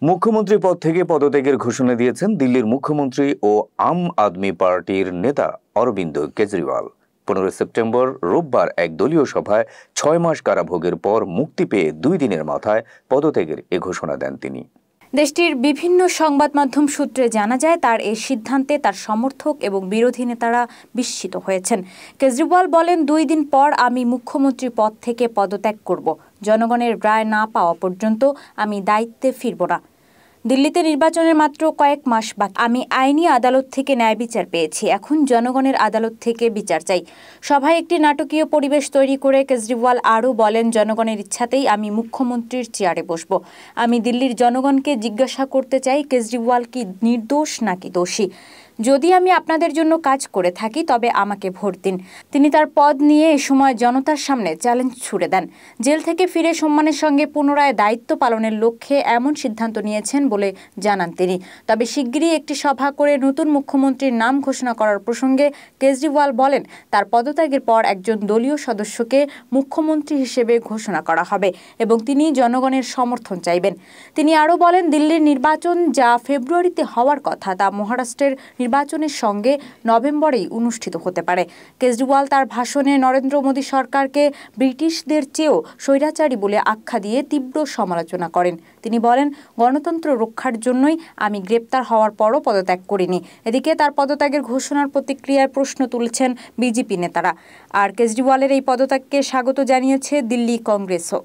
মুখ্যমন্ত্রী পদ থেকে পদত্যাগের ঘোষণা দিয়েছেন দিল্লির মুখ্যমন্ত্রী ও আম আদমি পার্টির নেতা অরবিন্দ কেজরিওয়াল। 15 সেপ্টেম্বর রোববার এক দলীয় সভায় 6 মাস কারাভোগের পর মুক্তি পেয়ে 2 দিনের মাথায় পদত্যাগের এ ঘোষণা দেন তিনি। দেশটির বিভিন্ন সংবাদ মাধ্যম সূত্রে জানা যায়, তার এই সিদ্ধান্তে তার সমর্থক এবং বিরোধী নেতারা বিস্মিত হয়েছেন। কেজরিওয়াল বলেন, 2 দিন পর আমি মুখ্যমন্ত্রী পদ থেকে পদত্যাগ করব। জনগণের রায় না পাওয়া পর্যন্ত আমি দায়িত্বে ফিরব না। দিল্লিতে নির্বাচনের মাত্র কয়েক মাস বাকি। আমি আইনি আদালত থেকে ন্যায় বিচার পেয়েছি, এখন জনগণের আদালত থেকে বিচার চাই। সভায় একটি নাটকীয় পরিবেশ তৈরি করে কেজরিওয়াল আরও বলেন, জনগণের ইচ্ছাতেই আমি মুখ্যমন্ত্রীর চেয়ারে বসব। আমি দিল্লির জনগণকে জিজ্ঞাসা করতে চাই, কেজরিওয়াল কি নির্দোষ নাকি দোষী? যদি আমি আপনাদের জন্য কাজ করে থাকি তবে আমাকে ভোট দিন। তিনি তার পদ নিয়ে এ সময় জনতার সামনে চ্যালেঞ্জ ছুড়ে দেন। জেল থেকে ফিরে সম্মানের সঙ্গে পুনরায় দায়িত্ব পালনের লক্ষ্যে এমন সিদ্ধান্ত নিয়েছেন বলে জানান তিনি। তবে শিগগিরই একটি সভা করে নতুন মুখ্যমন্ত্রীর নাম ঘোষণা করার প্রসঙ্গে কেজরিওয়াল বলেন, তার পদত্যাগের পর একজন দলীয় সদস্যকে মুখ্যমন্ত্রী হিসেবে ঘোষণা করা হবে এবং তিনি জনগণের সমর্থন চাইবেন। তিনি আরও বলেন, দিল্লির নির্বাচন যা ফেব্রুয়ারিতে হওয়ার কথা তা মহারাষ্ট্রের নির্বাচনের সঙ্গে নভেম্বরেই অনুষ্ঠিত হতে পারে। কেজরিওয়াল তার ভাষণে নরেন্দ্র মোদী সরকারকে ব্রিটিশদের চেয়েও স্বৈরাচারী বলে আখ্যা দিয়ে তীব্র সমালোচনা করেন। তিনি বলেন, গণতন্ত্র রক্ষার জন্যই আমি গ্রেপ্তার হওয়ার পরও পদত্যাগ করিনি। এদিকে তার পদত্যাগের ঘোষণার প্রতিক্রিয়ায় প্রশ্ন তুলেছেন বিজেপি নেতারা। আর কেজরিওয়ালের এই পদত্যাগকে স্বাগত জানিয়েছে দিল্লি কংগ্রেসও।